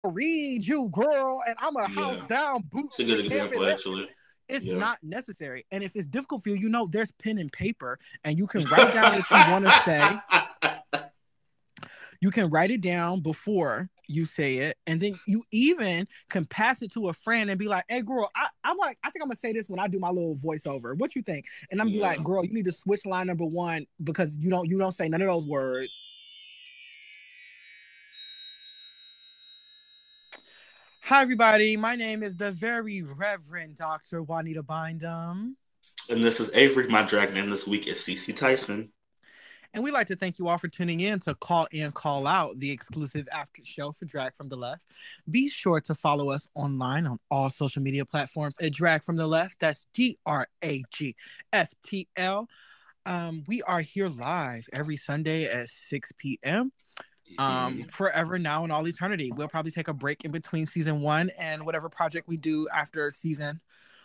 read you, girl, and I'm a house Yeah. down, It's a boots good to camp it example, up. actually. It's Yeah. not necessary. And if it's difficult for you, there's pen and paper, and you can write down what you want to say. You can write it down before you say it, and then you even can pass it to a friend and be like, "Hey, girl, I'm like, I think I'm gonna say this when I do my little voiceover. What you think?" And I'm gonna be like, Yeah. "Girl, you need to switch line number one because you don't say none of those words." Hi, everybody. My name is the very Reverend Dr. Juanita Bind'Em. And this is Avery. My drag name this week is CC Tyson. And we'd like to thank you all for tuning in to Call In, Call Out, the exclusive after show for Drag from the Left. Be sure to follow us online on all social media platforms at Drag from the Left. That's DRAGFTL. We are here live every Sunday at 6 p.m. Mhm. Forever now and all eternity. We'll probably take a break in between season one and whatever project we do after season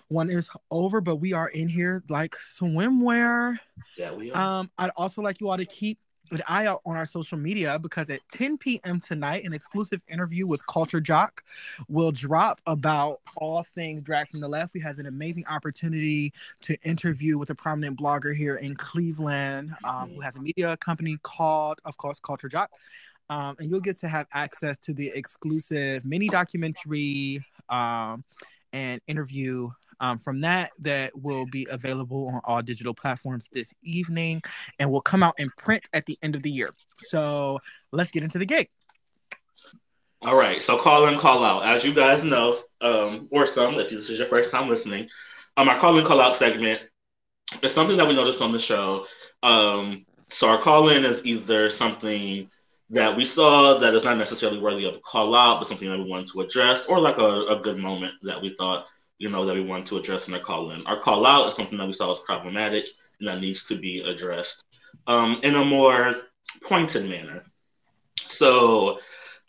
one is over, but we are in here like swimwear. Yeah, we are. I'd also like you all to keep an eye out on our social media because at 10 p.m. tonight, an exclusive interview with Culture Jock will drop about all things Drag from the Left. We had an amazing opportunity to interview with a prominent blogger here in Cleveland who has a media company called, of course, Culture Jock. And you'll get to have access to the exclusive mini documentary and interview from that will be available on all digital platforms this evening and will come out in print at the end of the year. So let's get into the gig. All right, so call in, call out. As you guys know, or some, if this is your first time listening, our call in, call out segment is something that we noticed on the show. So our call in is either something that we saw that is not necessarily worthy of a call out, but something that we wanted to address, or like a good moment that we thought, that we wanted to address in our call in. Our call out is something that we saw as problematic and that needs to be addressed in a more pointed manner. So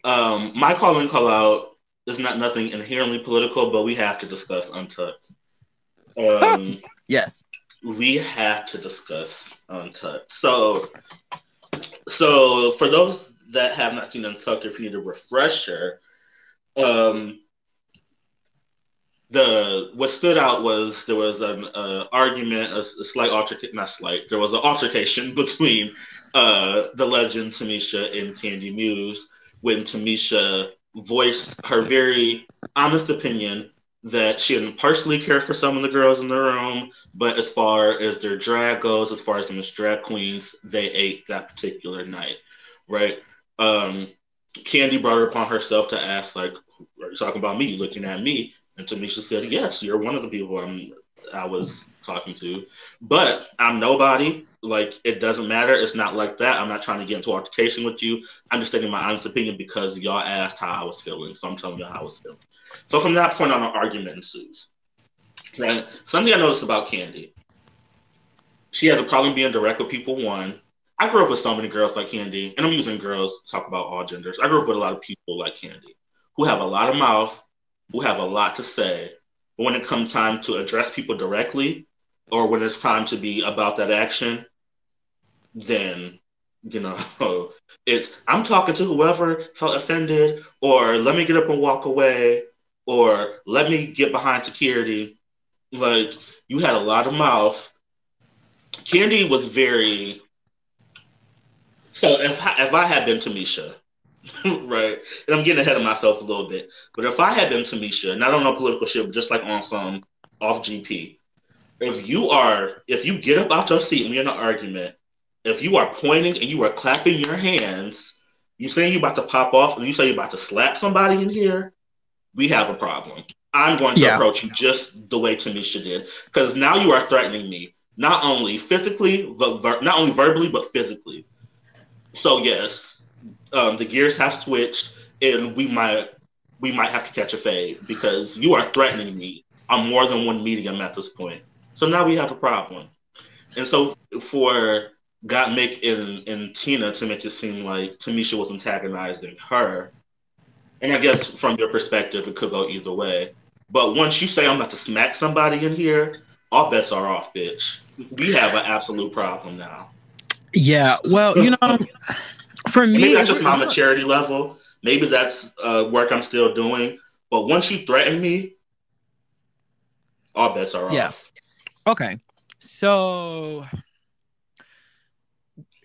my call in, call out is not nothing inherently political, but we have to discuss Untucked. Yes. We have to discuss Untucked. So for those that have not seen Untucked, if you need a refresher, what stood out was there was an argument, a slight altercation, not slight. There was an altercation between the legend Tamisha and Candy Muse when Tamisha voiced her very honest opinion that she didn't personally care for some of the girls in the room, but as far as their drag goes, as far as the Miss Drag Queens, they ate that particular night, right? Candy brought it upon herself to ask, like, are you talking about me? You looking at me? And Tamisha said, yes, you're one of the people I was talking to, but I'm nobody. Like, it doesn't matter. It's not like that. I'm not trying to get into altercation with you. I'm just stating my honest opinion because y'all asked how I was feeling. So I'm telling you how I was feeling. So from that point on, an argument ensues. Right? Something I noticed about Candy. She has a problem being direct with people, one. I grew up with so many girls like Candy, and I'm using girls to talk about all genders. I grew up with a lot of people like Candy who have a lot of mouth, who have a lot to say. But when it comes time to address people directly, or when it's time to be about that action, then, it's I'm talking to whoever felt offended, or let me get up and walk away, or let me get behind security. Like, you had a lot of mouth. Candy was very. So if I had been Tamisha, right, and I'm getting ahead of myself a little bit, but if I had been Tamisha, and I don't know political shit, but just like on some off GP, if you get up out your seat and you're in an argument, if you are pointing and you are clapping your hands, you saying you're about to pop off and you say you're about to slap somebody in here, we have a problem. I'm going to approach you just the way Tamisha did, because now you are threatening me, not only physically, not only verbally, but physically. So yes, the gears have switched, and we might have to catch a fade because you are threatening me on more than one medium at this point. So now we have a problem. And so for Gottmik and Tina to make it seem like Tamisha was antagonizing her, and I guess from your perspective, it could go either way. But once you say I'm about to smack somebody in here, all bets are off, bitch. We have an absolute problem now. Yeah, well, for me, maybe that's just my maturity level, Maybe that's work I'm still doing. But once you threaten me, all bets are Yeah. off. Okay. So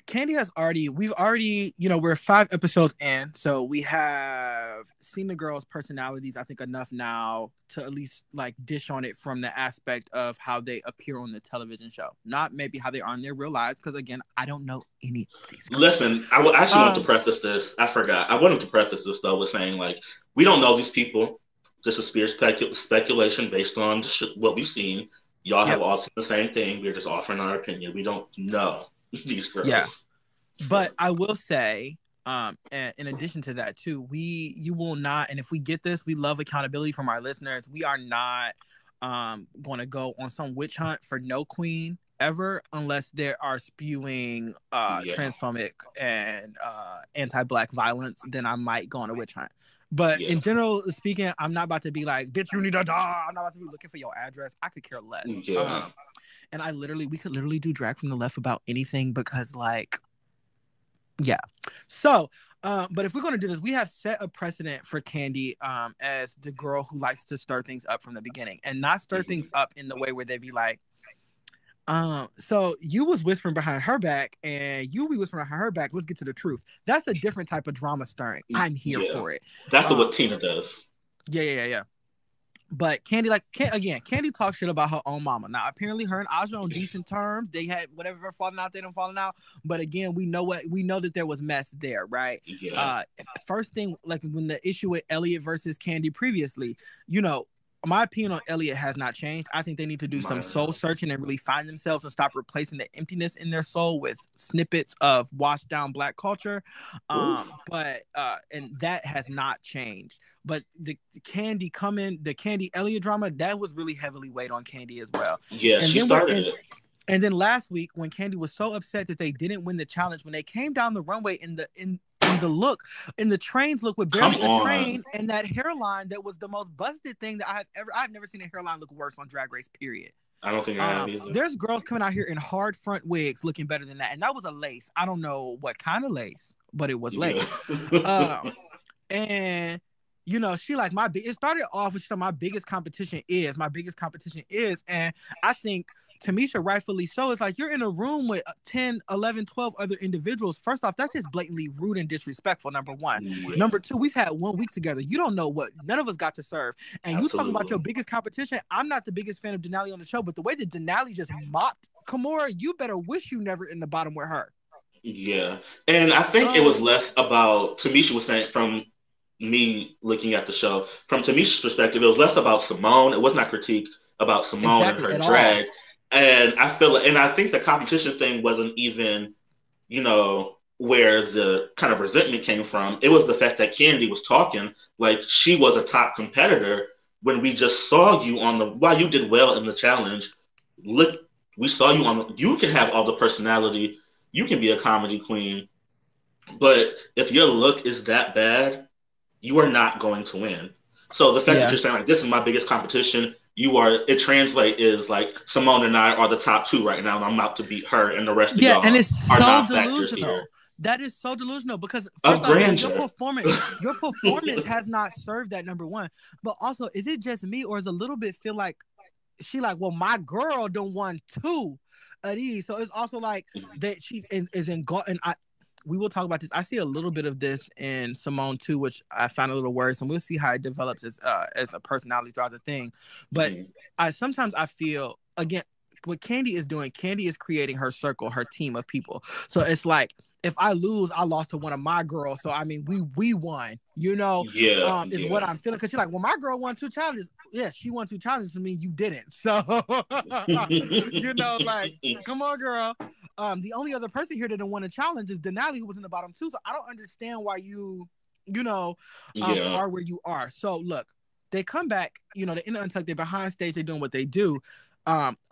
we've already, we're 5 episodes in, so we have seen the girls' personalities, I think, enough now to at least like dish on it from the aspect of how they appear on the television show, not maybe how they are in their real lives, because again, I don't know any of these girls. Listen, I actually want to preface this. I forgot. I wanted to preface this though with saying like we don't know these people. This is pure speculation based on what we've seen. Y'all have all seen the same thing. We're just offering our opinion. We don't know these girls. Yeah. But I will say, and in addition to that too, you will not, and if we get this, we love accountability from our listeners. We are not going to go on some witch hunt for no queen ever unless they are spewing transphobic and anti-Black violence. Then I might go on a witch hunt. But in general speaking, I'm not about to be like, bitch, you need to die. I'm not about to be looking for your address. I could care less. Yeah. And we could literally do Drag from the Left about anything because like, yeah. So, but if we're going to do this, we have set a precedent for Kandi as the girl who likes to stir things up from the beginning and not stir things up in the way where they be like, so you was whispering behind her back and you be whispering behind her back. Let's get to the truth. That's a different type of drama stirring. I'm here for it. That's what Tina does. Yeah. But Kandi, Kandi talks shit about her own mama. Now, apparently, her and Aja on decent terms. They had whatever falling out, they don't falling out. But again, we know that there was mess there, right? Yeah. First thing, like when the issue with Elliot versus Kandi previously, my opinion on Elliot has not changed. I think they need to do some soul searching and really find themselves and stop replacing the emptiness in their soul with snippets of washed down Black culture. But that has not changed. But the Kandi Elliot drama, that was really heavily weighed on Kandi as well. Yeah, and she started it. And then last week, when Kandi was so upset that they didn't win the challenge, when they came down the runway in the trains look with barely a train and that hairline that was the most busted thing that I've never seen a hairline look worse on Drag Race, period. I don't think I have either. There's girls coming out here in hard front wigs looking better than that, and that was a lace. I don't know what kind of lace, but it was lace. And she like it started off with my biggest competition is, and I think Tamisha rightfully so. It's like you're in a room with 10, 11, 12 other individuals. First off, that's just blatantly rude and disrespectful, number one. Yeah. Number two, we've had 1 week together. You don't know what none of us got to serve. And you talking about your biggest competition. I'm not the biggest fan of Denali on the show, but the way that Denali just mopped Kimora, you better wish you never in the bottom with her. Yeah. And I think it was less about, Tamisha was saying, from me looking at the show, from Tamisha's perspective, it was less about Simone. It wasn't a critique about Simone and her drag. And I think the competition thing wasn't even, where the kind of resentment came from. It was the fact that Kandi was talking like she was a top competitor when we just saw you while you did well in the challenge. Look, we saw you you can have all the personality. You can be a comedy queen. But if your look is that bad, you are not going to win. So the fact that you're saying like, this is my biggest competition, it translates is like Simone and I are the top 2 right now, and I'm about to beat her, and the rest of y'all and it's are so not delusional. factors here. That is so delusional because your performance has not served that, number one. But also, is it just me, or is a little bit feel like she like, well, my girl done won 2 of these, so it's also like that she is in and we will talk about this. I see a little bit of this in Simone too, which I found a little worrisome. We'll see how it develops as a personality throughout the thing. But sometimes I feel, again, what Kandi is doing, Kandi is creating her circle, her team of people. So it's like, if I lose, I lost to one of my girls. So I mean, we won. Is what I'm feeling. Because she's like, well, my girl won 2 challenges. Yeah, she won 2 challenges. To me, you didn't. So like, come on, girl. The only other person here that didn't win a challenge is Denali, who was in the bottom 2. So I don't understand why you are where you are. So look, they come back. They're in the Untucked. They're behind stage. They're doing what they do.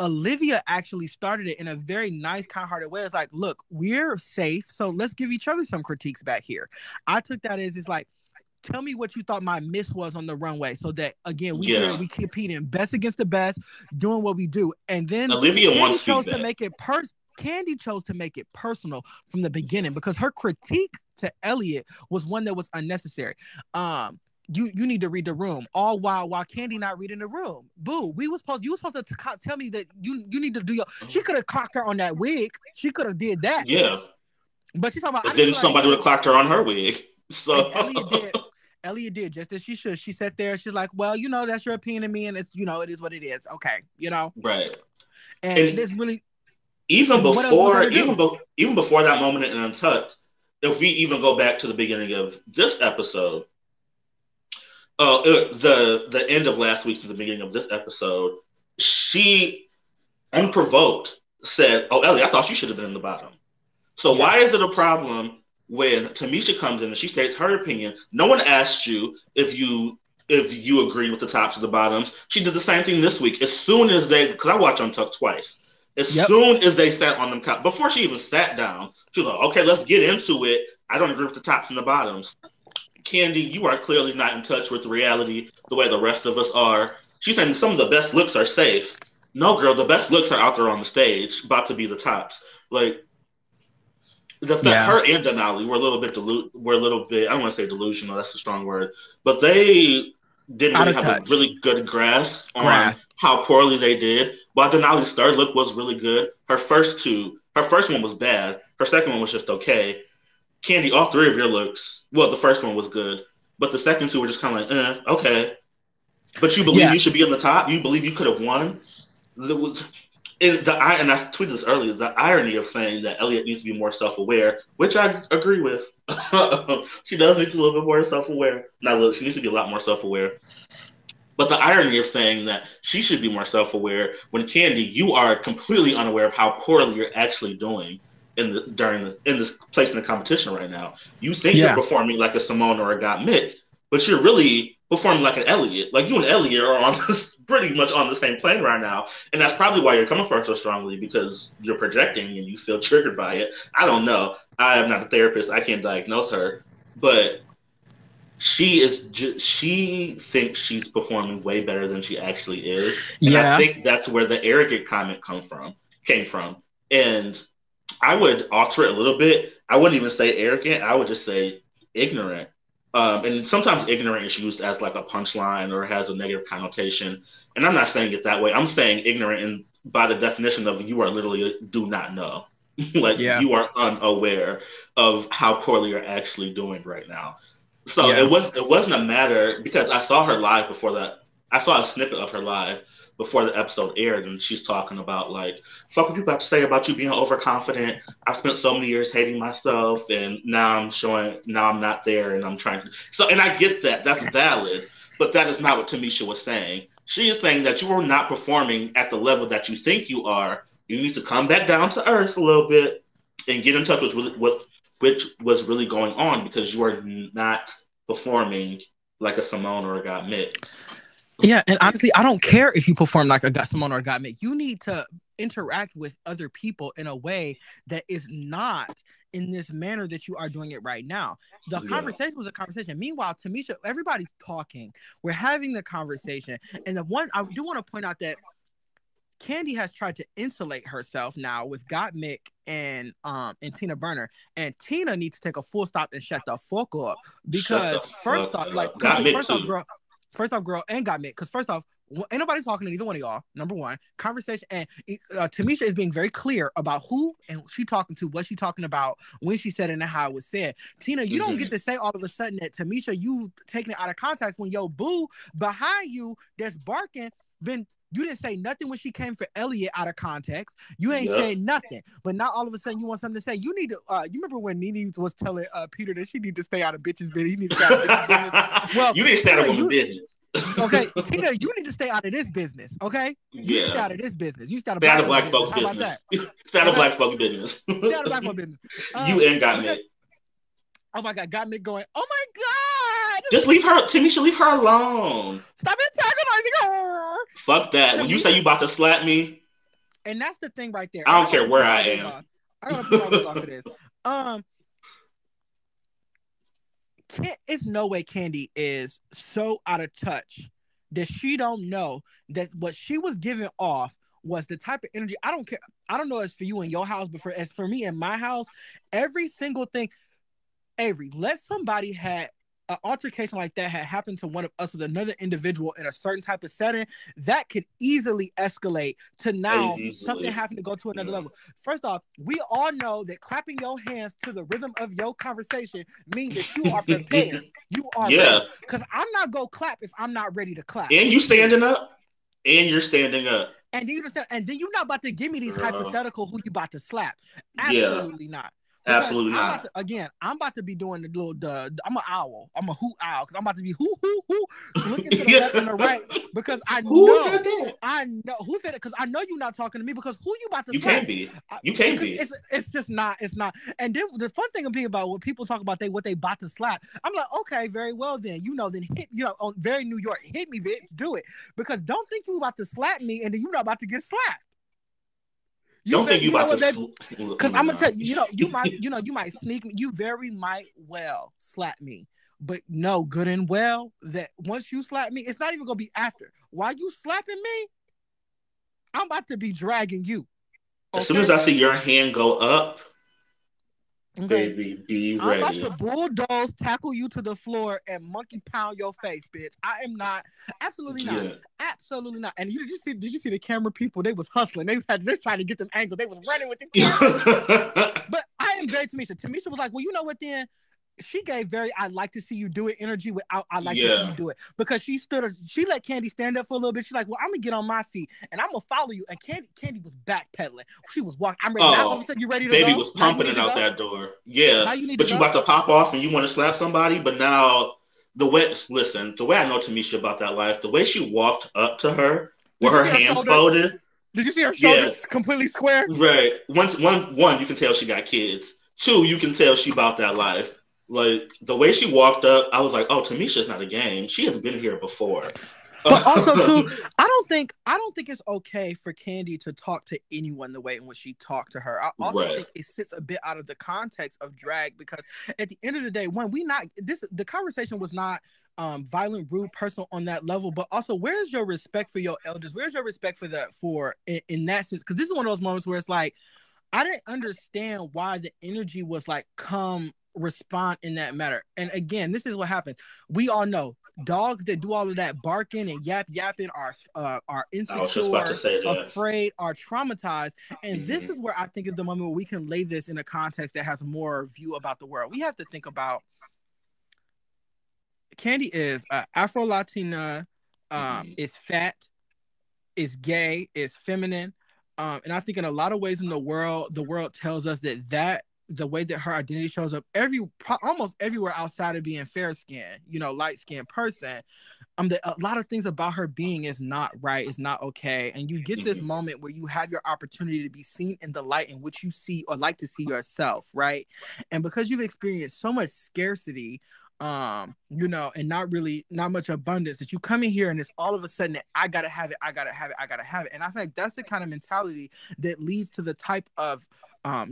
Olivia actually started it in a very nice, kind-hearted way. It's like, look, we're safe, so let's give each other some critiques back here. I took that as, it's like, tell me what you thought my miss was on the runway, so that again we competing best against the best, doing what we do. And then Olivia chose to make it Kandi chose to make it personal from the beginning because her critique to Elliot was one that was unnecessary. You need to read the room. All while Kandi not reading the room. Boo, you were supposed to tell me that you need to do your. She could have clocked her on that wig. She could have did that. Yeah. But she's talking about. But then somebody would have clocked her on her wig. So Elliot did just as she should. She sat there. She's like, well, that's your opinion of me, and it's it is what it is. Okay, Right. And it's really even before that moment in Untucked, if we even go back to the beginning of this episode, the end of last week's and the beginning of this episode, she unprovoked said, "Oh, Ellie, I thought you should have been in the bottom." So why is it a problem when Tamisha comes in and she states her opinion? No one asked you if you agree with the tops or the bottoms. She did the same thing this week. As soon as because I watched Untucked twice. As soon as they sat on them, before she even sat down, she was like, "Okay, let's get into it. I don't agree with the tops and the bottoms." Kandi, you are clearly not in touch with reality the way the rest of us are. She's saying some of the best looks are safe. No, girl, the best looks are out there on the stage, about to be the tops. Like, the fact her and Denali were a little bit I don't want to say delusional, that's a strong word, but they didn't really have a really good grasp on how poorly they did. While Denali's third look was really good, her first one was bad. Her second one was just okay. Kandi, all three of your looks, well, the first one was good, but the second two were just kind of like, okay. But you believe you should be in the top? You believe you could have won? And I tweeted this earlier, the irony of saying that Elliot needs to be more self-aware, which I agree with. She does need to be a little bit more self-aware. She needs to be a lot more self-aware. But the irony of saying that she should be more self-aware when, Kandi, you are completely unaware of how poorly you're actually doing in this place in the competition right now. You think you're performing like a Simone or a Gottmik, but you're really performing like an Elliot. Like, you and Elliot are on pretty much on the same plane right now, and that's probably why you're coming for her so strongly, because you're projecting and you feel triggered by it. I don't know. I am not a therapist. I can't diagnose her, but she thinks she's performing way better than she actually is, and I think that's where the arrogant comment came from. And I would alter it a little bit. I wouldn't even say arrogant. I would just say ignorant. And sometimes ignorant is used as like a punchline or has a negative connotation. And I'm not saying it that way. I'm saying ignorant, and by the definition of you are literally do not know. Like, you are unaware of how poorly you're actually doing right now. So it wasn't a matter, because I saw her live before that. I saw a snippet of her live before the episode aired, and she's talking about, like, fuck what people have to say about you being overconfident. I've spent so many years hating myself, and now I'm not there, and I'm trying to. So, and I get that. That's valid, but that is not what Tamisha was saying. She is saying that you are not performing at the level that you think you are. You need to come back down to earth a little bit and get in touch with which was really going on, because you are not performing like a Simone or a Gottmik. Yeah, and honestly, I don't care if you perform like a Simone or a Gottmik. You need to interact with other people in a way that is not in this manner that you are doing it right now. The conversation was a conversation. Meanwhile, Tamisha, everybody's talking. We're having the conversation. And the one, I do want to point out that Kandi has tried to insulate herself now with Gottmik and Tina Burner, and Tina needs to take a full stop and shut the fuck up, because first off, girl, and Gottmik, because first off, ain't nobody talking to either one of y'all. Number one, conversation, and Tamisha is being very clear about who and she talking to, what she talking about, when she said it, and how it was said. Tina, you don't get to say all of a sudden that Tamisha, you taking it out of context when your boo behind you that's barking you didn't say nothing when she came for Elliot out of context. You ain't saying nothing. But now all of a sudden you want something to say. You need to, you remember when Nene was telling Peter that she need to stay out of bitches' business? He needs to stay out of bitches' business. Well, you need to stay out of women's business. Okay, Tina, you need to stay out of this business, okay? You need to stay out of this business. You stay out of black folks' business. Stay out of black folks' business. Stay out of black folks' business. You and Gottmik. Oh my God, Gottmik going, oh my God! Just leave her, Tamisha, leave her alone. Stop antagonizing her! Fuck that. When you say you about to slap me. And that's the thing right there. I don't care where I am. I gotta put my wig off of this. It's no way Kandi is so out of touch that she don't know that what she was giving off was the type of energy. I don't care. I don't know as for you in your house, but as for me in my house, every single thing, Avery, let somebody had an altercation like that had happened to one of us with another individual in a certain type of setting, that could easily escalate to now something having to go to another level. First off, we all know that clapping your hands to the rhythm of your conversation means that you are prepared. You are ready. Because I'm not going to clap if I'm not ready to clap. And you standing up. And you're standing up. And then you're not about to give me these hypothetical who you about to slap. Absolutely not. Because absolutely not. I'm about to be doing the little, I'm an owl. I'm a hoot owl because I'm about to be hoo, looking to the left and the right because I know. Who said it? Because I know you're not talking to me because who you about to slap? You can't be. It's just not. It's not. And then the fun thing about when people talk about what they about to slap, I'm like, okay, very well then. Then hit, on very New York, hit me, bitch, do it. Because don't think you about to slap me and then you're not about to get slapped. Don't think you about to, because I'm gonna tell you, you might sneak me. You very might well slap me, but know good and well that once you slap me, it's not even gonna be after. While you slapping me, I'm about to be dragging you. Okay? As soon as I see your hand go up, baby, be ready. I'm about to bulldoze, tackle you to the floor, and monkey pound your face, bitch. I am not. Absolutely not. Yeah. Absolutely not. And did you see the camera people? They was hustling. They're trying to get them angles. They was running with the camera. But I am very Tamisha. Tamisha was like, well, you know what then? She gave very "I like to see you do it" energy without "I like to see you do it" because she let Candy stand up for a little bit. She's like, "Well, I'm gonna get on my feet and I'm gonna follow you." And Candy was backpedaling. She was walking. I'm ready. Now all of a sudden, you ready to baby go? was pumping it out that door. Yeah, but you about to pop off and you want to slap somebody. But now the way I know Tamisha about that life, the way she walked up to her with her hands folded. Did you see her shoulders completely square? Right. One, you can tell she got kids. Two, you can tell she about that life. Like the way she walked up, I was like, "Oh, Tamisha's not a game. She has been here before." But also, too, I don't think it's okay for Candy to talk to anyone the way in which she talked to her. I also think it sits a bit out of the context of drag because at the end of the day, the conversation was not violent, rude, personal on that level, but also where's your respect for your elders? Where's your respect for that in that sense? Because this is one of those moments where it's like I didn't understand why the energy was like respond in that matter. And again, this is what happens. We all know dogs that do all of that barking and yapping are insecure, afraid, are traumatized. And this is where I think is the moment where we can lay this in a context that has more view about the world. We have to think about Candy is Afro-Latina, is fat, is gay, is feminine. And I think in a lot of ways in the world tells us that the way that her identity shows up almost everywhere outside of being fair skinned, light skinned person, a lot of things about her being is not right, is not okay. And you get this moment where you have your opportunity to be seen in the light in which you see or like to see yourself, right? And because you've experienced so much scarcity, and not much abundance, that you come in here and it's all of a sudden that I gotta have it. And I feel like that's the kind of mentality that leads to the type of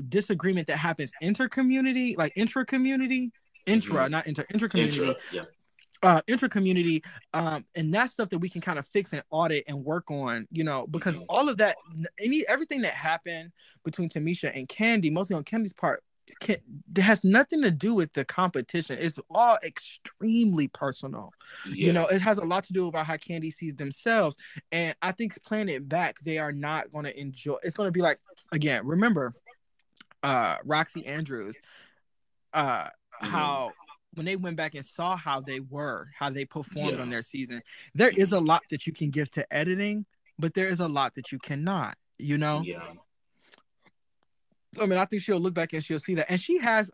disagreement that happens intra-community, intracommunity, and that's stuff that we can kind of fix and audit and work on, because all of that, everything that happened between Tamisha and Candy, mostly on Candy's part, it has nothing to do with the competition. It's all extremely personal. It has a lot to do about how Candy sees themselves, and I think playing it back, they are not going to enjoy. It's going to be like, again, remember Roxy Andrews, how when they went back and saw how they performed on their season, there is a lot that you can give to editing, but there is a lot that you cannot, I mean, I think she'll look back and she'll see that. And she has,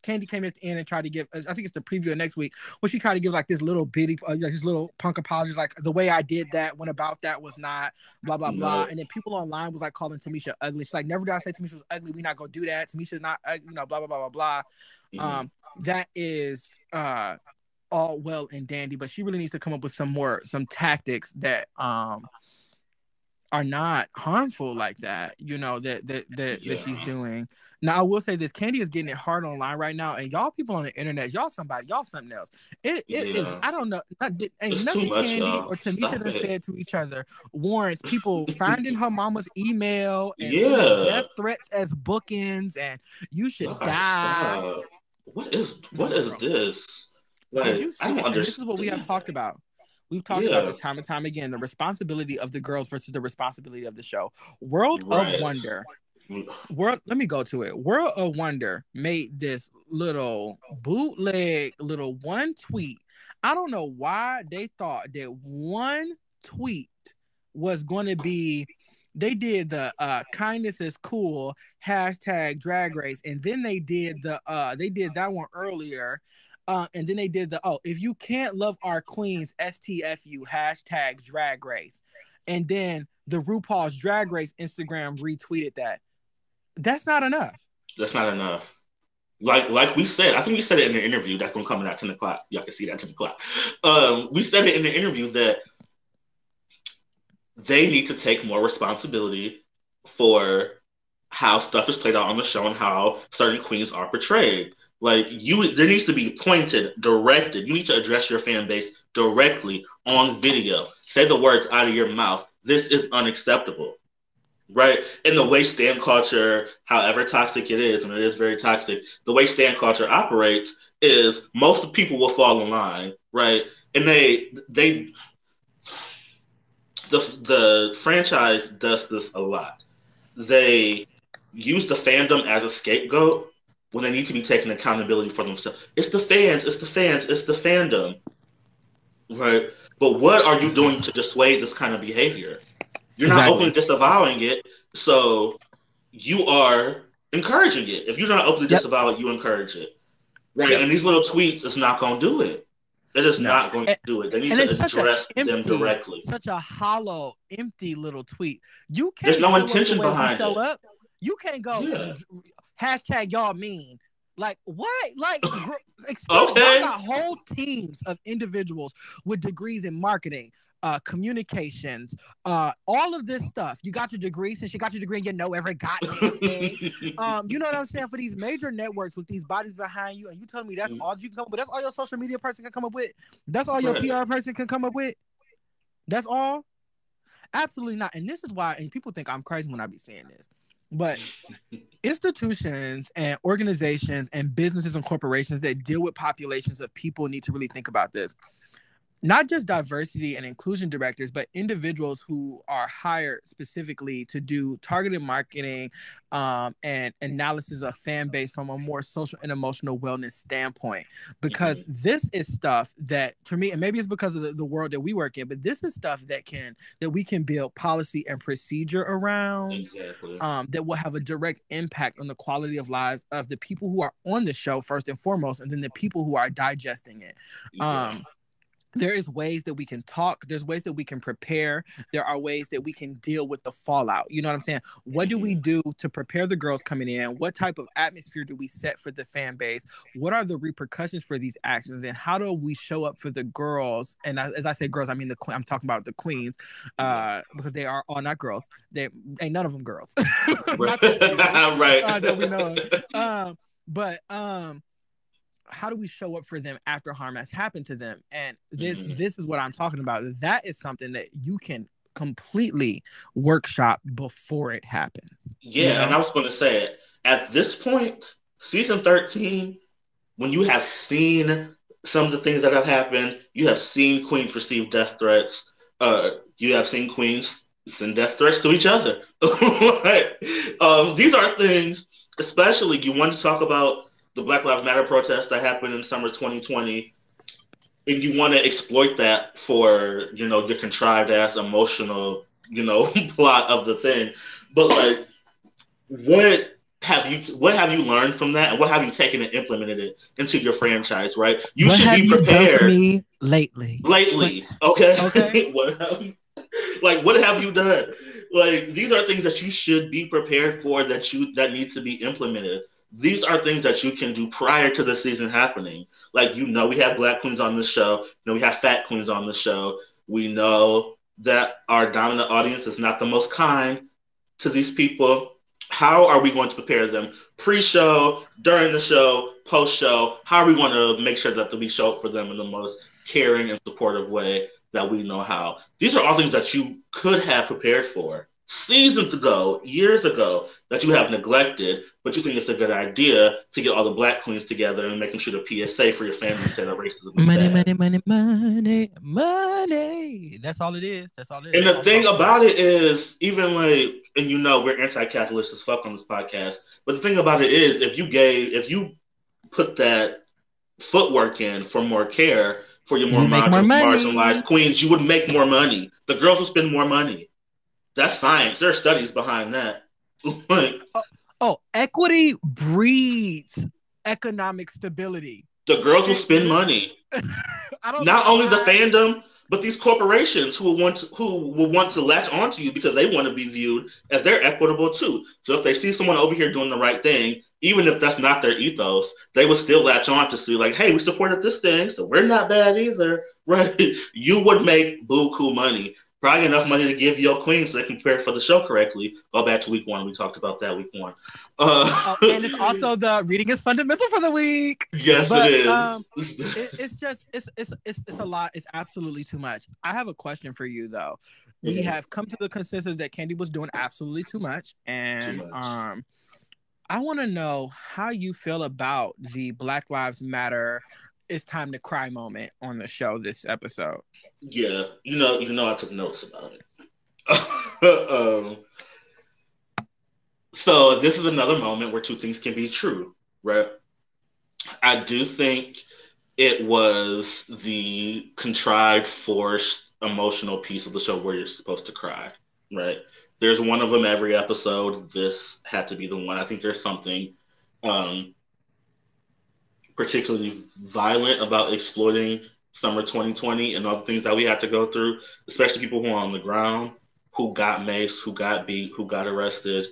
Candy came at the end and tried to give, I think it's the preview of next week, where she tried to give like this little bitty, this little punk apology, like the way I did that, went about that was not blah, blah, blah. And then people online was like calling Tamisha ugly. She's like, never did I say Tamisha was ugly. We're not going to do that. Tamisha's not ugly, blah, blah, blah, blah, blah. That is all well and dandy, but she really needs to come up with some tactics that, are not harmful like that, you know, that she's doing. Now, I will say this: Candy is getting it hard online right now, and y'all people on the internet, y'all something else. It is, I don't know, ain't it's too nothing much, Candy y'all. or Tamisha Stop done it. said to each other warrants people finding her mama's email and sending Yeah. death threats as bookends, and you Y'all should gotta die. stop. What No, is girl. this? Did Like, you I see? don't And this is what we have understand. talked about. We've talked about Yeah. this time and time again: the responsibility of the girls versus the responsibility of the show. World of Right. Wonder. Let me go to it. World of Wonder made this little bootleg, little one tweet. I don't know why they thought that one tweet was going to be. They did the kindness is cool hashtag drag race, and then they did that one earlier. And then they did if you can't love our queens, STFU hashtag drag race. And then the RuPaul's Drag Race Instagram retweeted that. That's not enough. That's not enough. Like we said, I think we said it in the interview that's gonna come in at 10 o'clock. Y'all can see that at 10 o'clock. We said it in the interview that they need to take more responsibility for how stuff is played out on the show and how certain queens are portrayed. Like there needs to be pointed, directed. You need to address your fan base directly on video. Say the words out of your mouth. This is unacceptable, right? And the way stan culture, however toxic it is, and it is very toxic, the way stan culture operates is most people will fall in line, right? And the franchise does this a lot. They use the fandom as a scapegoat when they need to be taking accountability for themselves. It's the fans, it's the fans, it's the fandom, right? But what are you doing to dissuade this kind of behavior? You're not openly disavowing it, so you are encouraging it. If you're not openly disavow it, you encourage it, right? Yep. And these little tweets is not going to do it. It is not going to do it. They need to address them directly. Such a hollow, empty little tweet. You can't. There's no intention behind it. Up. You can't go hashtag y'all mean. Like what? Like okay. Y'all got whole teams of individuals with degrees in marketing, communications, all of this stuff. You got your degree. Since you got your degree, you know every goddamn thing. You know what I'm saying? For these major networks with these bodies behind you, and you telling me that's all you can come up with? That's all your social media person can come up with? That's all your PR person can come up with? That's all? Absolutely not. And this is why, and people think I'm crazy when I be saying this, but institutions and organizations and businesses and corporations that deal with populations of people need to really think about this. Not just diversity and inclusion directors, but individuals who are hired specifically to do targeted marketing and analysis of fan base from a more social and emotional wellness standpoint. Because this is stuff that, for me, and maybe it's because of the world that we work in, but this is stuff that we can build policy and procedure around, that will have a direct impact on the quality of lives of the people who are on the show first and foremost, and then the people who are digesting it. There is ways that we can talk. There's ways that we can prepare. There are ways that we can deal with the fallout. You know what I'm saying? What do we do to prepare the girls coming in? What type of atmosphere do we set for the fan base? What are the repercussions for these actions? And how do we show up for the girls? And as I say girls, I mean I'm talking about the queens, because they are all not girls. They ain't none of them girls. Not this season, right? That we know. But how do we show up for them after harm has happened to them? And this is what I'm talking about. That is something that you can completely workshop before it happens. Yeah, you know? And I was going to say, at this point, season 13, when you have seen some of the things that have happened, you have seen queens receive death threats. You have seen queens send death threats to each other. These are things, especially you want to talk about the Black Lives Matter protest that happened in summer 2020, and you want to exploit that for, your contrived ass emotional, plot of the thing. But like, what have you learned from that, and what have you taken and implemented it into your franchise? Right, you should be prepared. Done for me lately, okay. What have you done? Like, these are things that you should be prepared for, that need to be implemented. These are things that you can do prior to the season happening. Like, we have Black queens on the show. We have fat queens on the show. We know that our dominant audience is not the most kind to these people. How are we going to prepare them pre-show, during the show, post-show? How are we going to make sure that we show up for them in the most caring and supportive way that we know how? These are all things that you could have prepared for seasons ago, years ago, that you have neglected, but you think it's a good idea to get all the black queens together and making sure the PSA for your family instead of racism is Money, bad. money, money, money, money. That's all it is. That's all it is. And That's the all thing about about it is, even like, and you know, we're anti-capitalist as fuck on this podcast. But the thing about it is, if you put that footwork in for more care for your more you make more marginalized money. queens, you would make more money. The girls will spend more money. That's science. There are studies behind that. Like, Equity breeds economic stability. the girls will spend money. I don't know Not only the why. fandom, but these corporations who will want to latch onto you because they want to be viewed as they're equitable too. So if they see someone over here doing the right thing, even if that's not their ethos, they will still latch on to see like, hey, we supported this thing, so we're not bad either, right? You would make buku money. Probably enough money to give your queen so they can prepare for the show correctly. Go back to week one. We talked about that week one. And it's also the reading is fundamental for the week. Yes, But it is. it's just it's a lot. It's absolutely too much. I have a question for you though. We Mhm. have come to the consensus that Candy was doing absolutely too much, and Too much. I want to know how you feel about the Black Lives Matter "It's Time to Cry" moment on the show this episode. Yeah, you know, I took notes about it. So this is another moment where two things can be true, right? I do think it was the contrived, forced, emotional piece of the show where you're supposed to cry, right? There's one of them every episode. This had to be the one. I think there's something um, particularly violent about exploiting summer 2020 and all the things that we had to go through, especially people who are on the ground, who got maced, who got beat, who got arrested,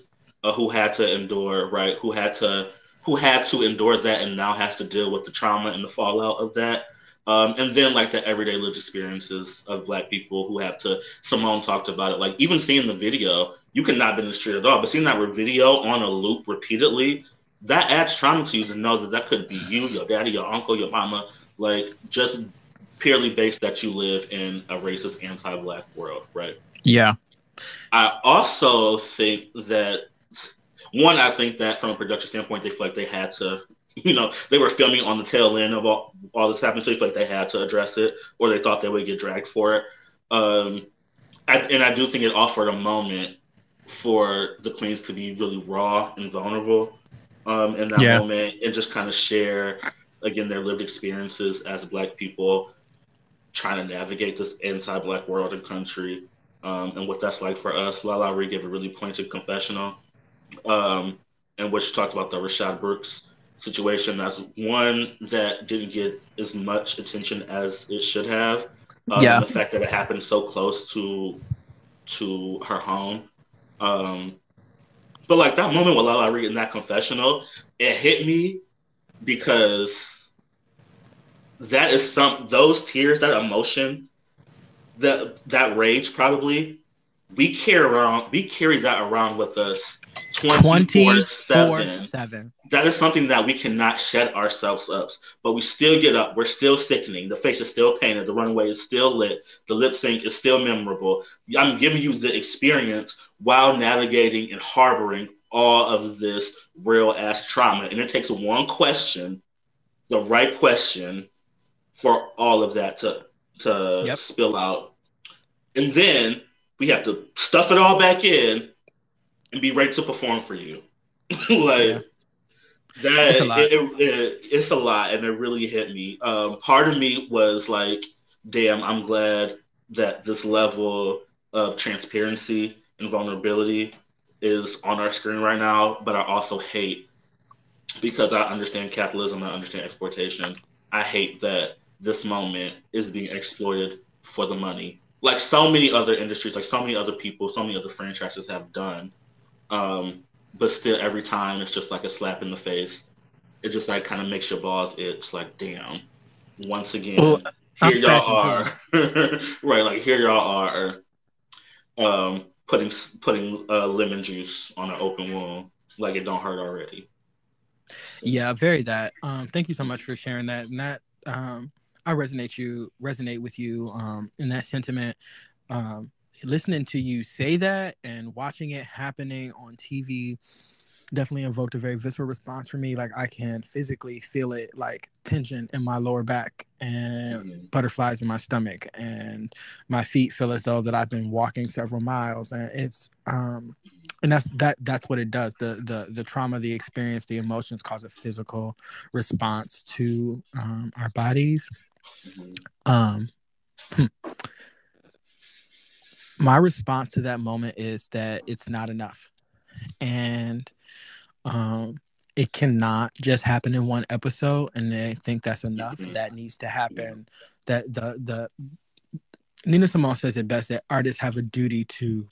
who had to endure, right? Who had to endure that and now has to deal with the trauma and the fallout of that. And then like the everyday lived experiences of black people who have to, Simone talked about it, like even seeing the video, you could not be in the street at all, but seeing that video on a loop repeatedly, that adds trauma to you to know that that could be you, your daddy, your uncle, your mama, like just purely based that you live in a racist, anti-black world, right? Yeah. I also think that I think that from a production standpoint, they feel like they had to, they were filming on the tail end of all this happening, so they feel like they had to address it, or they thought they would get dragged for it. And I do think it offered a moment for the queens to be really raw and vulnerable in that moment and just kind of share, again, their lived experiences as black people trying to navigate this anti-black world and country and what that's like for us. Lala Ree gave a really pointed confessional in which she talked about the Rashad Brooks situation. That's one that didn't get as much attention as it should have. And the fact that it happened so close to her home. But like that moment with Lala Ree in that confessional, it hit me because that is those tears, that emotion, that rage probably, we carry that around with us 24/7. That is something that we cannot shed ourselves up, but we still get up. We're still sickening. The face is still painted. The runway is still lit. The lip sync is still memorable. I'm giving you the experience while navigating and harboring all of this real ass trauma. And it takes one question, the right question, for all of that to spill out. And then we have to stuff it all back in and be ready to perform for you. That it's a lot, and it really hit me. Part of me was like, damn, I'm glad that this level of transparency and vulnerability is on our screen right now, but I also hate, because I understand capitalism, I understand exploitation, I hate that this moment is being exploited for the money, like so many other industries, like so many other people, so many other franchises have done. But still, every time it's just like a slap in the face. It just like kind of makes your balls itch. Like, damn, once again, here y'all are. Right, like here y'all are putting lemon juice on an open wound like it don't hurt already. Yeah, very that. Thank you so much for sharing that. And that I resonate with you in that sentiment. Listening to you say that and watching it happening on TV definitely evoked a very visceral response for me. Like I can physically feel it, like tension in my lower back and butterflies in my stomach, and my feet feel as though that I've been walking several miles. And it's and that's what it does. The trauma, the experience, the emotions cause a physical response to our bodies. My response to that moment is that it's not enough, and it cannot just happen in one episode and they think that's enough. That needs to happen. That the Nina Simone says it best, that artists have a duty to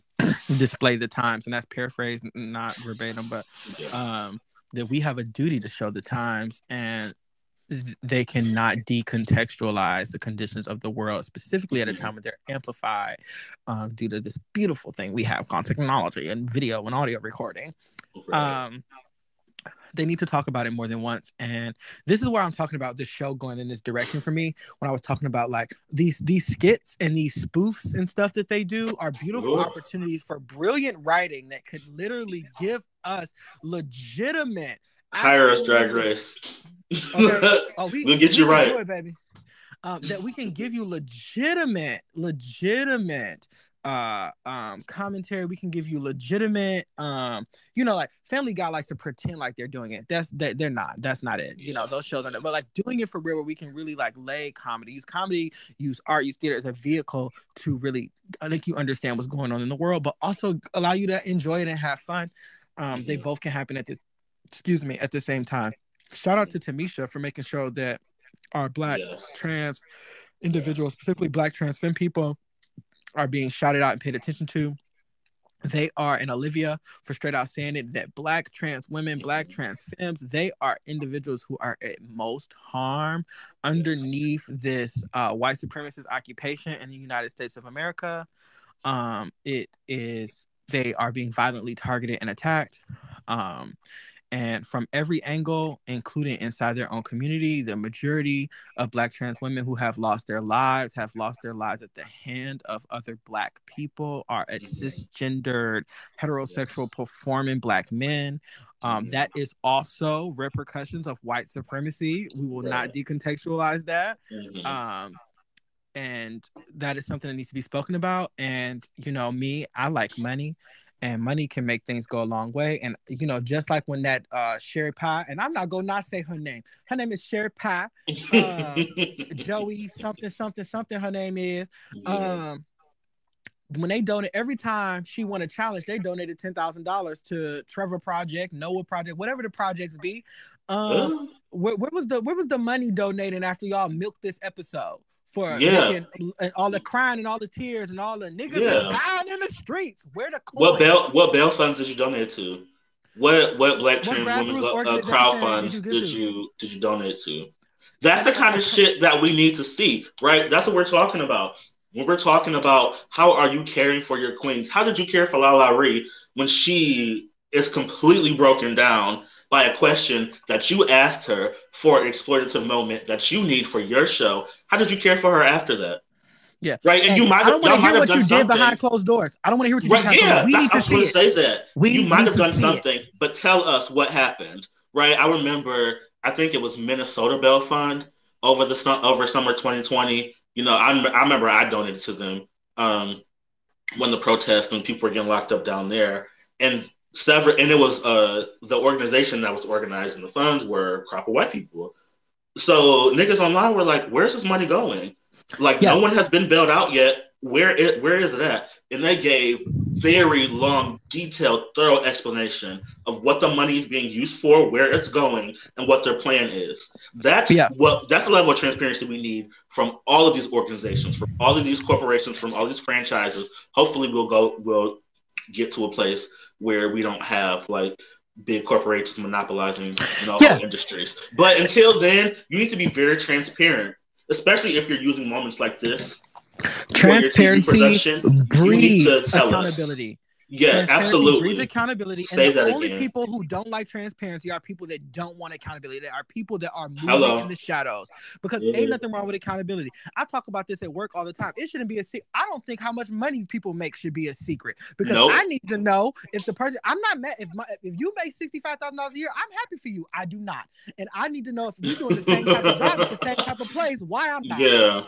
display the times, and that's paraphrased, not verbatim, but that we have a duty to show the times, and they cannot decontextualize the conditions of the world, specifically at a time when they're amplified due to this beautiful thing we have called technology and video and audio recording. They need to talk about it more than once. And this is where I'm talking about this show going in this direction for me. When I was talking about like these skits and these spoofs and stuff that they do are beautiful opportunities for brilliant writing that could literally give us legitimate hire us, Drag Race. Okay. We'll get you right, enjoy, baby. That we can give you legitimate commentary. We can give you legitimate like Family Guy likes to pretend like they're doing it. They're not. That's not it. Those shows are not, but like doing it for real, where we can really like lay comedy, use art, use theater as a vehicle to really make you understand what's going on in the world, but also allow you to enjoy it and have fun. They both can happen at the same time. Shout out to Tamisha for making sure that our Black trans individuals, specifically Black trans femme people, are being shouted out and paid attention to. They are, and Olivia for straight out saying it, that Black trans women, Black trans femmes, they are individuals who are at most harm underneath this white supremacist occupation in the United States of America. They are being violently targeted and attacked. And from every angle, including inside their own community, the majority of Black trans women who have lost their lives at the hand of other Black people are at cisgendered, heterosexual performing Black men. That is also repercussions of white supremacy. We will not decontextualize that. And that is something that needs to be spoken about. And, me, I like money. And money can make things go a long way. And, just like when that Sherry Pie, and I'm not going to not say her name. Her name is Sherry Pie. Joey something her name is. When they donate, every time she won a challenge, they donated $10,000 to Trevor Project, Noah Project, whatever the projects be. Where was the money donated after y'all milked this episode? For making all the crying and all the tears and all the niggas dying in the streets. Where the coin? What bail funds did you donate to? What Black trans women's crowdfund did you donate to? That's the kind of shit that we need to see, right? That's what we're talking about. When we're talking about how are you caring for your queens? How did you care for Lala Ree when she is completely broken down by a question that you asked her for an exploitative moment that you need for your show? How did you care for her after that? Yeah. Right. And you might have done something. What you did behind closed doors. I don't want to hear what you did behind closed doors. I was going to say that. You might have done something, but tell us what happened. Right. I remember, I think it was Minnesota Bail Fund over summer 2020. I remember I donated to them when the protests, when people were getting locked up down there. And it was the organization that was organizing the funds were crop of white people. So niggas online were like, where's this money going? Like, no one has been bailed out yet. Where is it at? And they gave very long, detailed, thorough explanation of what the money is being used for, where it's going, and what their plan is. That's the level of transparency we need from all of these organizations, from all of these corporations, from all these franchises. Hopefully we'll get to a place where we don't have like big corporations monopolizing all industries. But until then, you need to be very transparent, especially if you're using moments like this for your TV Transparency production, you need to breeds tell us. accountability. Yeah, Transparency breeds absolutely. accountability, and Say the that only again. people who don't like transparency are people that don't want accountability. They are people that are moving Hello. in the shadows, because ain't nothing wrong with accountability. I talk about this at work all the time. It shouldn't be a secret. I don't think how much money people make should be a secret, because I need to know if the person. I'm not mad if you make $65,000 a year. I'm happy for you. I do not, and I need to know if you're doing the same type of job at the same type of place. Why I'm not? Yeah.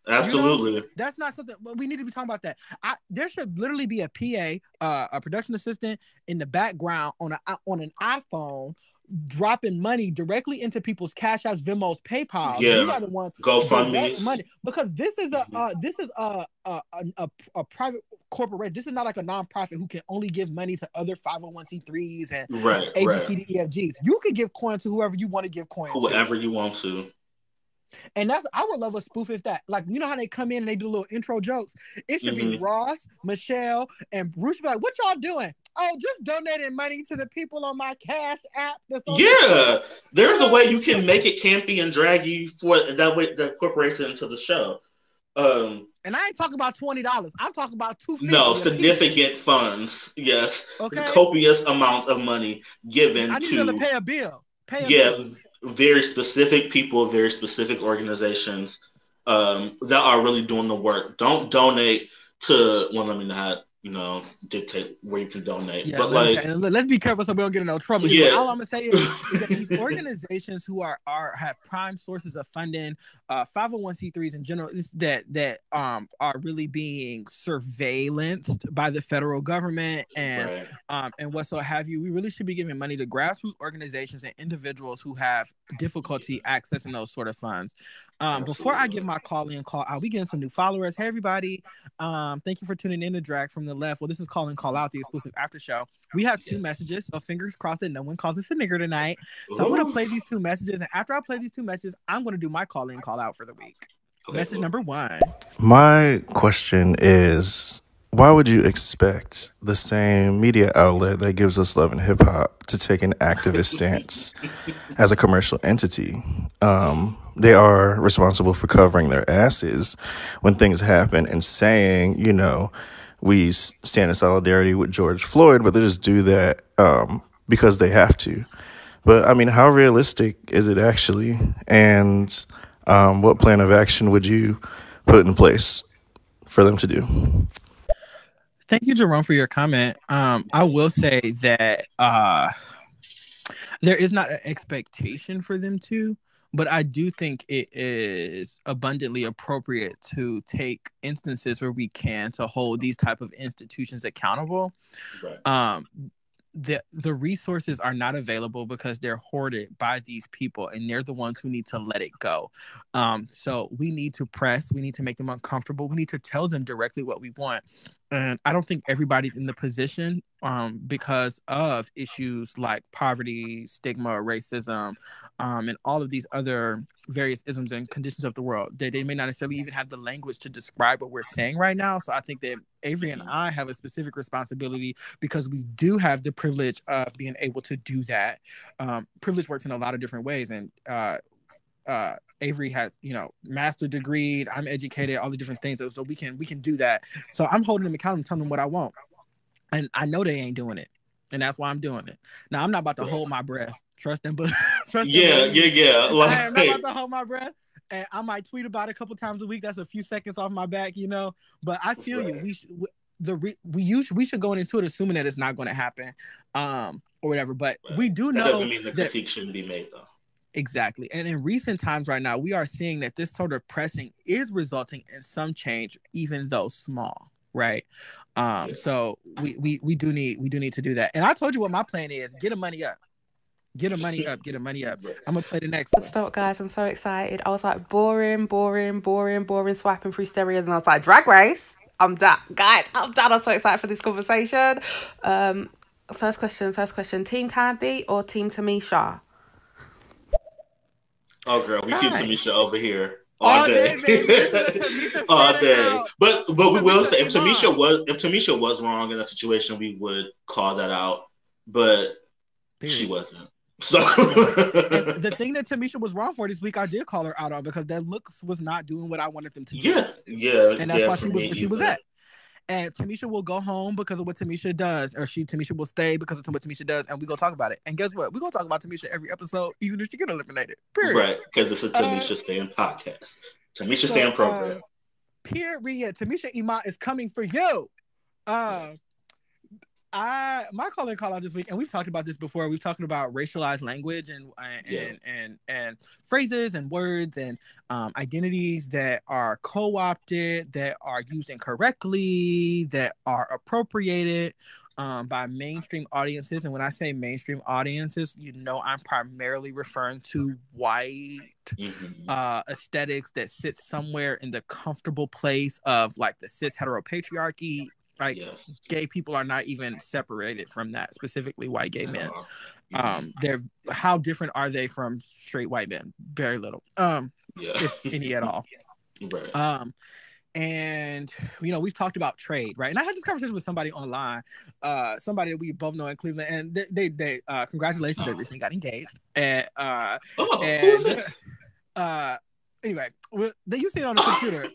Absolutely. You know, that's not something we need to be talking about. That there should literally be a PA, a production assistant in the background on an iPhone, dropping money directly into people's Cash Apps, Venmos, PayPal. Yeah. These are the ones GoFundMe money, because this is a private corporation. This is not like a nonprofit who can only give money to other 501c3s and ABCDEFGs. You can give coin to whoever you want to give coin to. Whoever you want to. And I would love a spoof if that, like, you know how they come in and they do little intro jokes? It should be Ross, Michelle, and Bruce be like, what y'all doing? Oh, just donating money to the people on my Cash App. There's a way you can make it campy and drag you for that way, the corporation into the show. And I ain't talking about $20. I'm talking about $250. No, significant funds. Yes. Okay. Copious amounts of money given I need to pay a bill. Bill. Very specific people, very specific organizations that are really doing the work. Don't donate to let me not, dictate where you can donate. Yeah, but let's be careful so we don't get in no trouble. Yeah. All I'm gonna say is that these organizations who have prime sources of funding, 501c3s in general, that are really being surveillanced by the federal government and what so have you. We really should be giving money to grassroots organizations and individuals who have difficulty accessing those sort of funds. Before I give my call out, we getting some new followers. Hey everybody, thank you for tuning in to Drag from the Left. Well, this is call out, the exclusive after show. We have two messages, so fingers crossed that no one calls us a nigger tonight. So I'm going to play these two messages, and after I play these two messages, I'm going to do my call out for the week. Message number 1. My question is, why would you expect the same media outlet that gives us love and hip hop to take an activist stance as a commercial entity? They are responsible for covering their asses when things happen and saying, we stand in solidarity with George Floyd, but they just do that because they have to. But I mean, how realistic is it actually? And what plan of action would you put in place for them to do? Thank you, Jerome, for your comment. I will say that there is not an expectation for them to, but I do think it is abundantly appropriate to take instances where we can to hold these type of institutions accountable. Right. The resources are not available because they're hoarded by these people, and they're the ones who need to let it go. So we need to press. We need to make them uncomfortable. We need to tell them directly what we want. And I don't think everybody's in the position because of issues like poverty, stigma, racism, and all of these other various isms and conditions of the world. They may not necessarily even have the language to describe what we're saying right now. So I think that Avery and I have a specific responsibility because we do have the privilege of being able to do that. Privilege works in a lot of different ways. And Avery has, master degree. I'm educated, all the different things. So we can do that. So I'm holding them accountable, telling them what I want. And I know they ain't doing it. And that's why I'm doing it. Now, I'm not about to hold my breath. Trust them, but yeah. Like, I'm not about to hold my breath. And I might tweet about it a couple times a week. That's a few seconds off my back, But I feel you. We should go into it assuming that it's not going to happen, or whatever. But we do know that doesn't mean the critique shouldn't be made, though. Exactly. And in recent times right now, we are seeing that this sort of pressing is resulting in some change, even though small. Right. So we do need to do that. And I told you what my plan is. Get the money up. Get the money up. I'm going to play the next one. Stop, guys. I'm so excited. I was like, boring, swiping through stereos. And I was like, Drag Race. I'm done. Guys, I'm done. I'm so excited for this conversation. First question. Team Candy or Team Tamisha? Oh, girl. We keep Tamisha over here. All day. All day. But we will say, if Tamisha was wrong in that situation, we would call that out. But she wasn't. So and the thing that Tamisha was wrong for this week, I did call her out on because that looks was not doing what I wanted them to do. And that's why she was where she was at. And Tamisha will go home because of what Tamisha does, or Tamisha will stay because of what Tamisha does, and we go talk about it. And guess what? We're gonna talk about Tamisha every episode, even if she get eliminated. Period. Right, because it's a Tamisha Stan podcast. Tamisha Stan program. Period. Tamisha Iman is coming for you. My call out this week, and we've talked about this before. We've talked about racialized language and phrases and words and identities that are co-opted, that are used incorrectly, that are appropriated by mainstream audiences. And when I say mainstream audiences, I'm primarily referring to white aesthetics that sit somewhere in the comfortable place of like the cis heteropatriarchy. Like gay people are not even separated from that, specifically white gay men. They're how different are they from straight white men? Very little, if any at all. Right. And we've talked about trade, right? And I had this conversation with somebody online, somebody that we both know in Cleveland, and they congratulations, they recently got engaged. And anyway, they used it on the computer,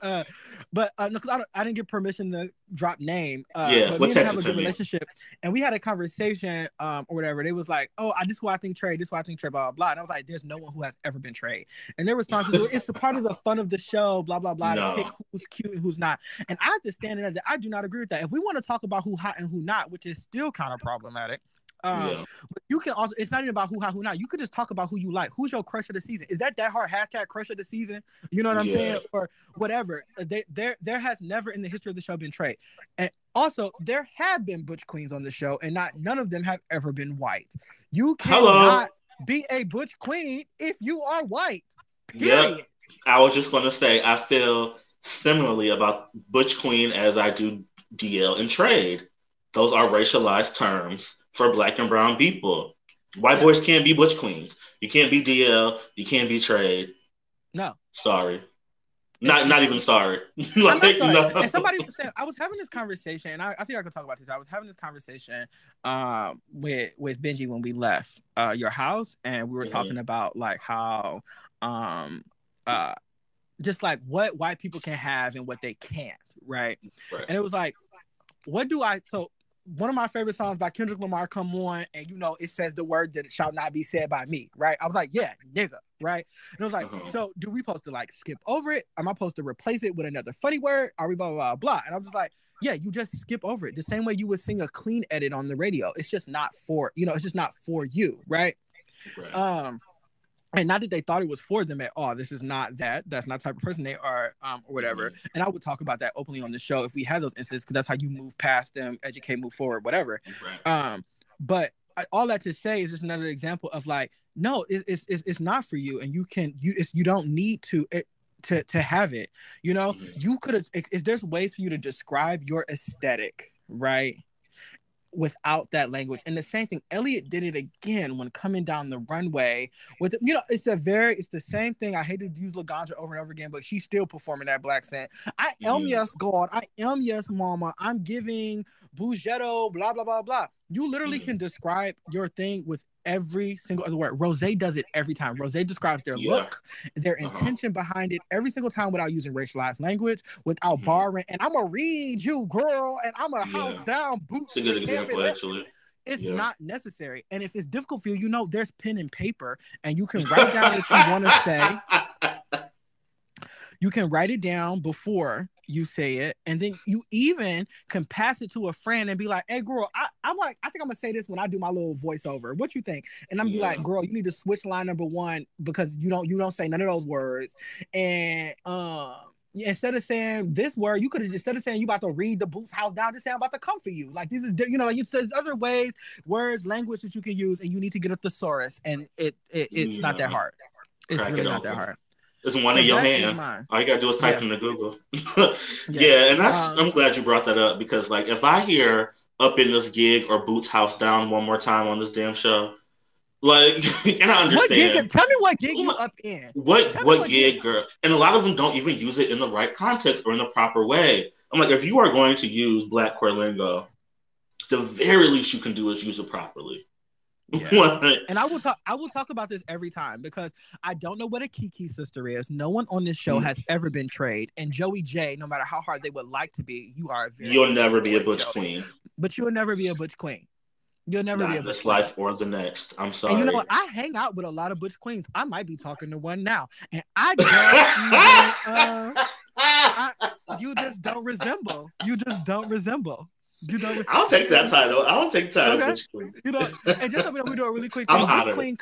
but no, because I didn't get permission to drop name. But we didn't have a good relationship, and we had a conversation, or whatever. They was like, "Oh, this is who I think trade. This is who I think trade." Blah blah blah. And I was like, "There's no one who has ever been trade." And their response is, "It's a part of the fun of the show." Blah blah blah. To pick who's cute and who's not. And I have to stand in that I do not agree with that. If we want to talk about who hot and who not, which is still kind of problematic. But you can also, it's not even about who hot, who not. You could just talk about who you like. Who's your crush of the season? Is that hard? Hashtag crush of the season. You know what I'm saying? Or whatever. There has never in the history of the show been trade. And also, there have been butch queens on the show, and none of them have ever been white. You cannot be a butch queen if you are white. Period. Yep. I was just going to say, I feel similarly about butch queen as I do DL and trade. Those are racialized terms for Black and brown people. White boys can't be butch queens. You can't be DL. You can't be trade. No. Sorry. Not even sorry. I'm not sorry. No. And somebody was saying, I was having this conversation, and I think I could talk about this. I was having this conversation with Benji when we left your house, and we were talking about like how just like what white people can have and what they can't, right? And it was like, one of my favorite songs by Kendrick Lamar come on, and it says the word that it shall not be said by me, right? I was like, yeah, nigga, right? And I was like, so do we supposed to like skip over it? Am I supposed to replace it with another funny word? Are we blah, blah, blah, blah? And I was just like, yeah, you just skip over it. The same way you would sing a clean edit on the radio. It's just not for, it's just not for you, right? And not that they thought it was for them at all. This is not that. That's not the type of person they are, or whatever. And I would talk about that openly on the show if we had those instances, because that's how you move past them, educate, move forward, whatever. But all that to say is just another example of like, no, it's not for you, and you don't need to have it. You could have. There's ways for you to describe your aesthetic, right? Without that language. And the same thing, Elliot did it again when coming down the runway with it's the same thing. I hate to use Laganja over and over again, but she's still performing that black scent. I am yes God, I am yes mama, I'm giving Bougetto, blah blah blah blah. You literally can describe your thing with every single other word. Rosé does it every time. Rosé describes their look, their intention behind it every single time without using racialized language, without borrowing. And I'm gonna read you, girl, and I'm gonna house down boots. It's a good example, actually. It's not necessary. And if it's difficult for you, there's pen and paper, and you can write down what you want to say. You can write it down before you say it, and then you even can pass it to a friend and be like, "Hey, girl, I think I'm gonna say this when I do my little voiceover. What you think?" And I'm be like, "Girl, you need to switch line number 1 because you don't say none of those words." And instead of saying this word, you could have instead of saying you about to read the boots house down, just say I'm about to come for you. Like this is like there's other ways, words, language that you can use, and you need to get a thesaurus, and it's not that hard. It's really not that hard. It's one in your hand. All you gotta do is type into Google. And I'm glad you brought that up, because like if I hear "up in this gig" or "boots house down" one more time on this damn show, like, and I understand. Tell me what gig you up in. What gig, girl? And a lot of them don't even use it in the right context or in the proper way. I'm like, if you are going to use Black queer lingo, the very least you can do is use it properly. Yeah. And I will talk about this every time because I don't know what a Kiki sister is. No one on this show has ever been Trade. And Joey J, no matter how hard they would like to be, you are a very You'll never be a boy, butch Joey. queen. But you'll never be a butch queen. You'll never Not be a in butch this queen. life or the next. I'm sorry. And you know what? I hang out with a lot of butch queens. I might be talking to one now. And I don't even you just don't resemble. You just don't resemble. I'll take that title. I'll take title, okay. Butch Queen. You know, and just so we do a really quick thing.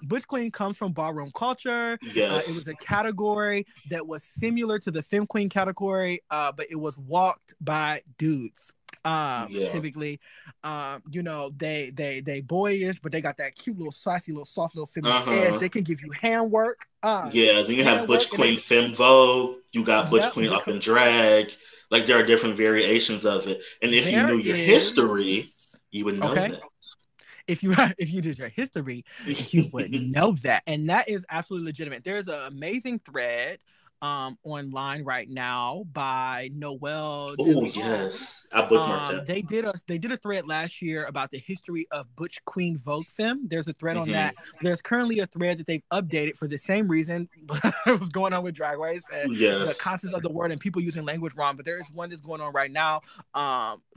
Butch Queen comes from ballroom culture. Yes. It was a category that was similar to the Femme Queen category, but it was walked by dudes. Typically, you know, they boyish, but they got that cute little saucy, little soft, little feminine edge. They can give you handwork. Then you have Butch Queen Femme Vogue. You got Butch Queen Up in Drag. Like there are different variations of it, and if you knew your history, you would know that. If you did your history, you would know that, and that is absolutely legitimate. There's an amazing thread online right now by Noelle. Oh yes, I bookmarked that. They did a thread last year about the history of Butch Queen Vogue Femme. There's a thread on that. There's currently a thread that they've updated for the same reason it was going on with Drag Race and the concepts of the word and people using language wrong. But there is one that's going on right now.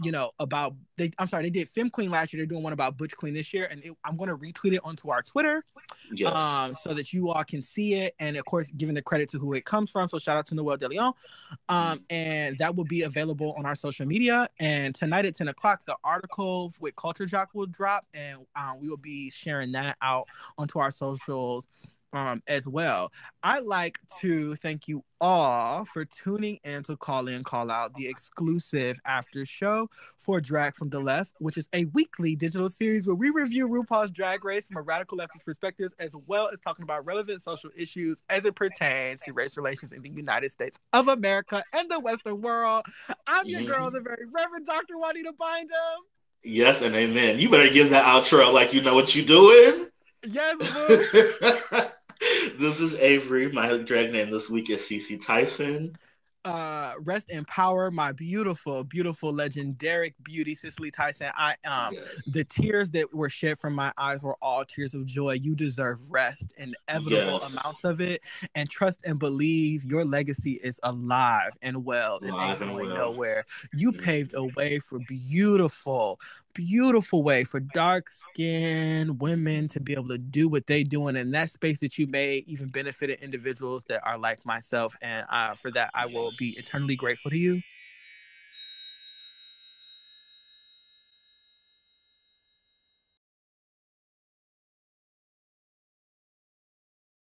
You know, about they did Femme Queen last year. They're doing one about Butch Queen this year, and I'm going to retweet it onto our Twitter, so that you all can see it. And of course, giving the credit to who it comes from. So shout out to Noelle De Leon. And that will be available on our social media. And tonight at 10 o'clock, the article with Culture Jock will drop, and we will be sharing that out onto our socials as well. I'd like to thank you all for tuning in to Call In, Call Out, the exclusive after show for Drag from the Left, which is a weekly digital series where we review RuPaul's Drag Race from a radical leftist perspective, as well as talking about relevant social issues as it pertains to race relations in the United States of America and the Western world. I'm your girl, the very Reverend Dr. Juanita Bind'Em. Yes, and amen. You better give that outro like you know what you're doing. Yes, boo. This is Avery. My drag name this week is CC Tyson. Rest in power, my beautiful, beautiful, legendary beauty, Cicely Tyson. The tears that were shed from my eyes were all tears of joy. You deserve rest, inevitable amounts of it, and trust and believe your legacy is alive and well and ain't going nowhere. You paved a way for beautiful way for dark-skinned women to be able to do what they do, and in that space that you made even benefited individuals that are like myself, and for that I will be eternally grateful to you.